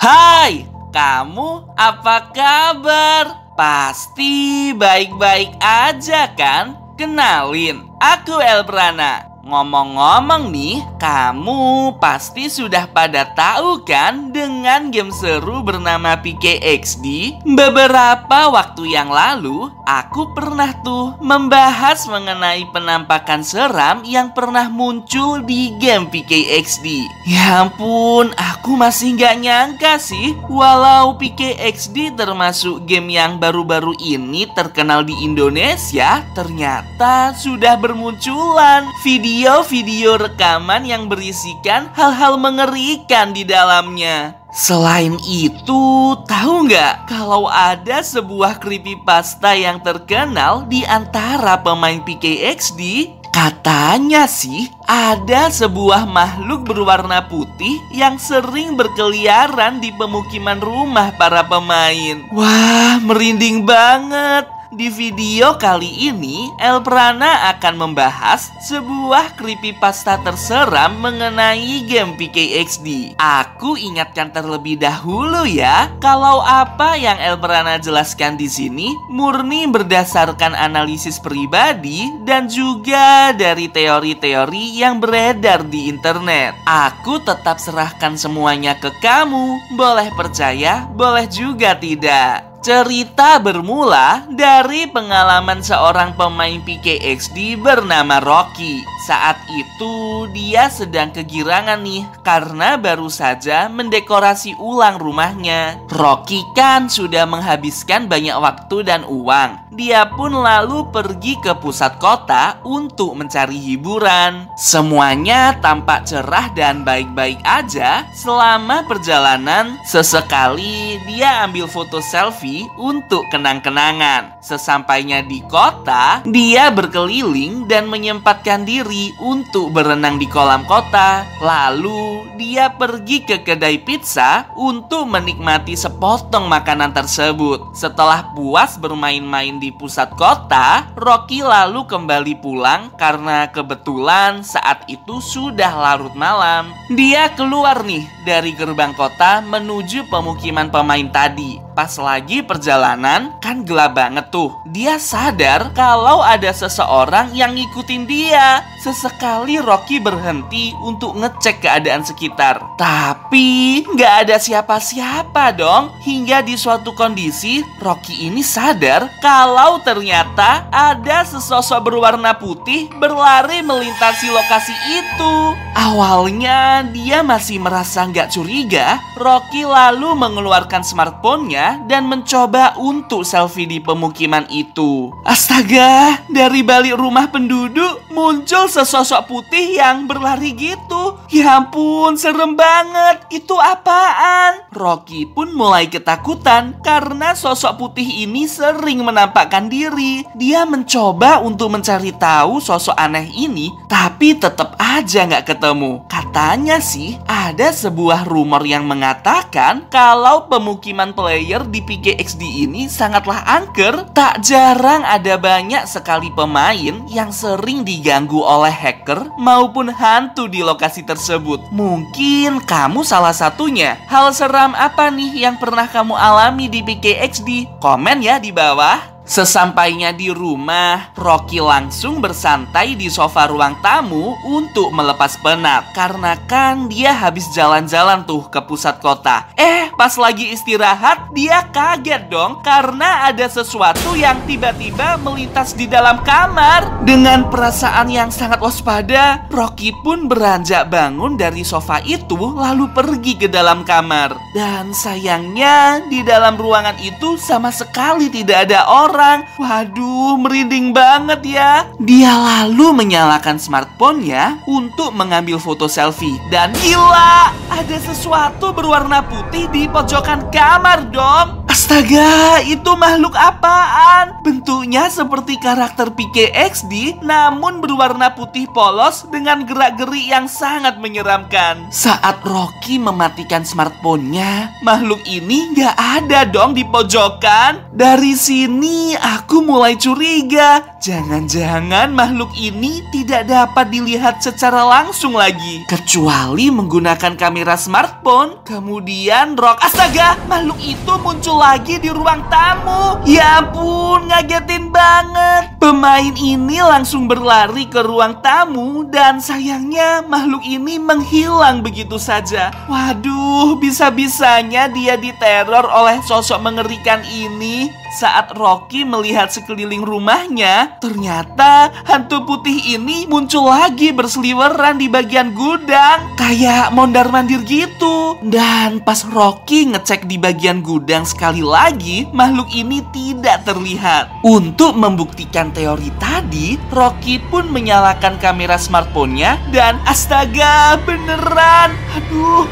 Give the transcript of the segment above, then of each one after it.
Hai, kamu apa kabar? Pasti baik-baik aja kan? Kenalin, aku Elbrana. Ngomong-ngomong nih, kamu pasti sudah pada tahu kan dengan game seru bernama PKXD? Beberapa waktu yang lalu, aku pernah tuh membahas mengenai penampakan seram yang pernah muncul di game PKXD. Ya ampun, aku masih nggak nyangka sih, walau PKXD termasuk game yang baru-baru ini terkenal di Indonesia, ternyata sudah bermunculan video-video rekaman yang berisikan hal-hal mengerikan di dalamnya. Selain itu, tahu nggak kalau ada sebuah creepypasta yang terkenal di antara pemain PKXD? Katanya sih, ada sebuah makhluk berwarna putih yang sering berkeliaran di pemukiman rumah para pemain. Wah, merinding banget. Di video kali ini, Elbrana akan membahas sebuah creepypasta terseram mengenai game PKXD. Aku ingatkan terlebih dahulu ya, kalau apa yang Elbrana jelaskan di sini murni berdasarkan analisis pribadi dan juga dari teori-teori yang beredar di internet. Aku tetap serahkan semuanya ke kamu, boleh percaya, boleh juga tidak. Cerita bermula dari pengalaman seorang pemain PKXD bernama Rocky. Saat itu dia sedang kegirangan nih karena baru saja mendekorasi ulang rumahnya. Rocky kan sudah menghabiskan banyak waktu dan uang. Dia pun lalu pergi ke pusat kota untuk mencari hiburan. Semuanya tampak cerah dan baik-baik aja selama perjalanan. Sesekali dia ambil foto selfie untuk kenang-kenangan. Sesampainya di kota, dia berkeliling dan menyempatkan diri untuk berenang di kolam kota. Lalu dia pergi ke kedai pizza untuk menikmati sepotong makanan tersebut. Setelah puas bermain-main di pusat kota, Rocky lalu kembali pulang karena kebetulan saat itu sudah larut malam. Dia keluar nih dari gerbang kota menuju pemukiman pemain tadi. Pas lagi perjalanan, kan gelap banget tuh. Dia sadar kalau ada seseorang yang ngikutin dia. Sesekali Rocky berhenti untuk ngecek keadaan sekitar. Tapi nggak ada siapa-siapa dong. Hingga di suatu kondisi, Rocky ini sadar kalau ternyata ada sesosok berwarna putih berlari melintasi lokasi itu. Awalnya dia masih merasa nggak curiga. Rocky lalu mengeluarkan smartphone-nya dan mencoba untuk selfie di pemukiman itu. Astaga, dari balik rumah penduduk muncul sesosok putih yang berlari gitu. Ya ampun, serem banget. Itu apaan? Rocky pun mulai ketakutan karena sosok putih ini sering menampakkan diri. Dia mencoba untuk mencari tahu sosok aneh ini, tapi tetap aja nggak ketemu. Katanya sih, ada sebuah rumor yang mengatakan kalau pemukiman player di PKXD ini sangatlah angker. Tak jarang ada banyak sekali pemain yang sering diganggu oleh hacker maupun hantu di lokasi tersebut. Mungkin kamu salah satunya. Hal seram apa nih yang pernah kamu alami di PKXD? Komen ya di bawah. Sesampainya di rumah, Rocky langsung bersantai di sofa ruang tamu untuk melepas penat. Karena kan dia habis jalan-jalan tuh ke pusat kota. Pas lagi istirahat, dia kaget dong karena ada sesuatu yang tiba-tiba melintas di dalam kamar. Dengan perasaan yang sangat waspada, Rocky pun beranjak bangun dari sofa itu lalu pergi ke dalam kamar. Dan sayangnya di dalam ruangan itu sama sekali tidak ada orang. Waduh, merinding banget ya. Dia lalu menyalakan smartphone-nya untuk mengambil foto selfie. Dan gila, ada sesuatu berwarna putih di pojokan kamar dong. Astaga. Astaga, itu makhluk apaan? Bentuknya seperti karakter PKXD, namun berwarna putih polos dengan gerak-gerik yang sangat menyeramkan. Saat Rocky mematikan smartphone-nya, makhluk ini nggak ada dong di pojokan. Dari sini aku mulai curiga. Jangan-jangan makhluk ini tidak dapat dilihat secara langsung lagi, kecuali menggunakan kamera smartphone. Kemudian astaga, makhluk itu muncul lagi di ruang tamu. Ya ampun, ngagetin banget. Pemain ini langsung berlari ke ruang tamu dan sayangnya makhluk ini menghilang begitu saja. Waduh, bisa-bisanya dia diteror oleh sosok mengerikan ini. Saat Rocky melihat sekeliling rumahnya, ternyata hantu putih ini muncul lagi berseliweran di bagian gudang, kayak mondar-mandir gitu. Dan pas Rocky ngecek di bagian gudang sekali lagi, makhluk ini tidak terlihat. Untuk membuktikan teori tadi, Rocky pun menyalakan kamera smartphone-nya dan astaga, beneran. Aduh,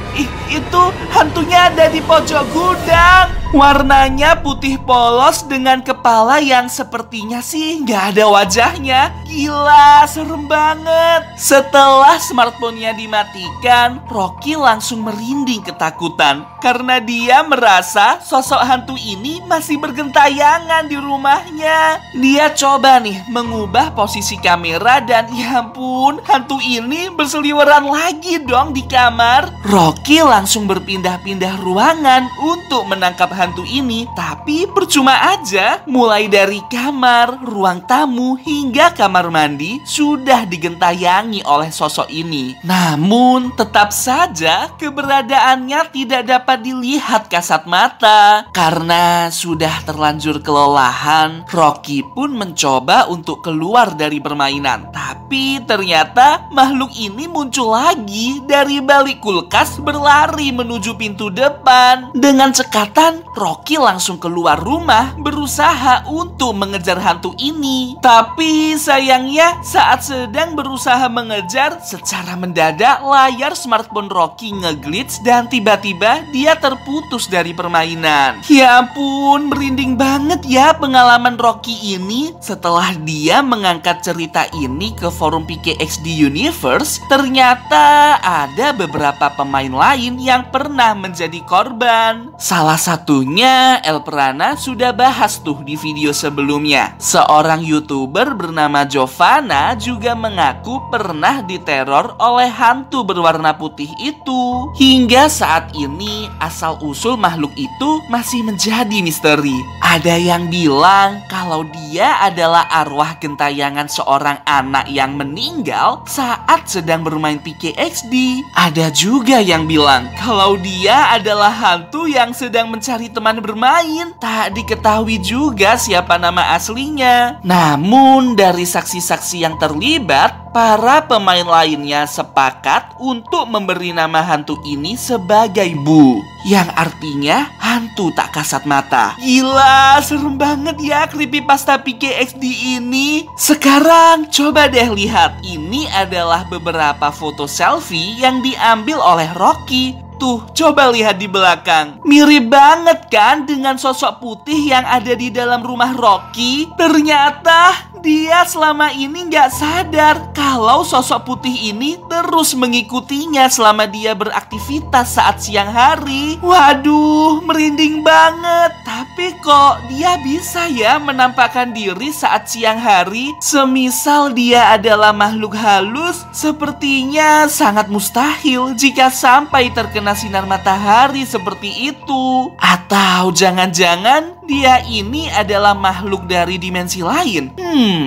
itu hantunya ada di pojok gudang. Warnanya putih polos dengan kepala yang sepertinya sih nggak ada wajahnya. Gila, serem banget. Setelah smartphone-nya dimatikan, Rocky langsung merinding ketakutan karena dia merasa sosok hantu ini masih bergentayangan di rumahnya. Dia coba nih mengubah posisi kamera dan ya ampun, hantu ini berseliweran lagi dong di kamar. Rocky langsung berpindah-pindah ruangan untuk menangkap hantu ini, tapi percuma aja. Mulai dari kamar, ruang tamu, hingga kamar mandi sudah digentayangi oleh sosok ini. Namun tetap saja keberadaannya tidak dapat dilihat kasat mata. Karena sudah terlanjur kelelahan, Rocky pun mencoba untuk keluar dari permainan. Tapi ternyata makhluk ini muncul lagi dari balik kulkas berlari menuju pintu depan. Dengan cekatan, Rocky langsung keluar rumah berusaha untuk mengejar hantu ini. Tapi sayangnya saat sedang berusaha mengejar, secara mendadak layar smartphone Rocky ngeglitch dan tiba-tiba dia terputus dari permainan. Ya ampun, merinding banget ya pengalaman Rocky ini. Setelah dia mengangkat cerita ini ke forum PKXD Universe, ternyata ada beberapa pemain lain yang pernah menjadi korban. Salah satunya Elprana sudah bahas tuh di video sebelumnya. Seorang YouTuber bernama Jovana juga mengaku pernah diteror oleh hantu berwarna putih itu. Hingga saat ini asal-usul makhluk itu masih menjadi misteri. Ada yang bilang kalau dia adalah arwah gentayangan seorang anak yang meninggal saat sedang bermain PKXD. Ada juga yang bilang kalau dia adalah hantu yang sedang mencari teman bermain. Tak diketahui juga siapa nama aslinya. Namun dari saksi-saksi yang terlibat, para pemain lainnya sepakat untuk memberi nama hantu ini sebagai Bu, yang artinya hantu tak kasat mata. Gila, serem banget ya creepypasta PKXD ini. Sekarang coba deh lihat, ini adalah beberapa foto selfie yang diambil oleh Rocky. Tuh, coba lihat di belakang. Mirip banget kan dengan sosok putih yang ada di dalam rumah Rocky? Ternyata dia selama ini nggak sadar kalau sosok putih ini terus mengikutinya selama dia beraktivitas saat siang hari. Waduh, merinding banget. Tapi kok dia bisa ya menampakkan diri saat siang hari? Semisal dia adalah makhluk halus, sepertinya sangat mustahil jika sampai terkena sinar matahari seperti itu. Atau jangan-jangan dia ini adalah makhluk dari dimensi lain.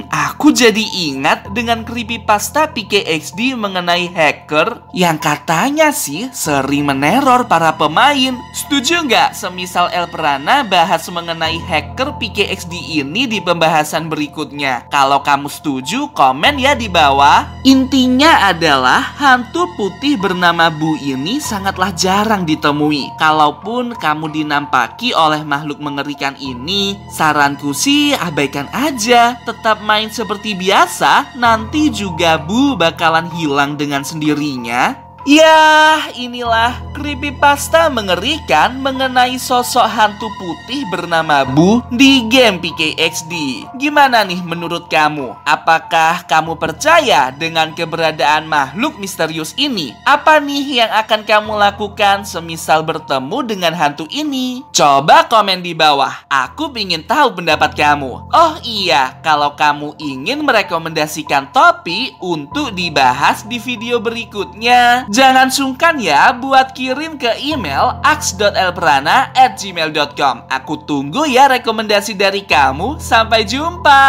Aku jadi ingat dengan creepypasta PKXD mengenai hacker yang katanya sih sering meneror para pemain. Setuju nggak semisal Elprana bahas mengenai hacker PKXD ini di pembahasan berikutnya? Kalau kamu setuju, komen ya di bawah. Intinya adalah hantu putih bernama Bu ini sangatlah jarang ditemui. Kalaupun kamu dinampaki oleh makhluk mengerikan ini, saranku sih abaikan aja. Tetap main seperti biasa, nanti juga Bu bakalan hilang dengan sendirinya. Yah, inilah creepypasta mengerikan mengenai sosok hantu putih bernama Bu di game PKXD. Gimana nih menurut kamu? Apakah kamu percaya dengan keberadaan makhluk misterius ini? Apa nih yang akan kamu lakukan semisal bertemu dengan hantu ini? Coba komen di bawah. Aku ingin tahu pendapat kamu. Oh iya, kalau kamu ingin merekomendasikan topik untuk dibahas di video berikutnya, jangan sungkan ya buat kirim ke email aks.elprana@gmail.com. Aku tunggu ya rekomendasi dari kamu. Sampai jumpa.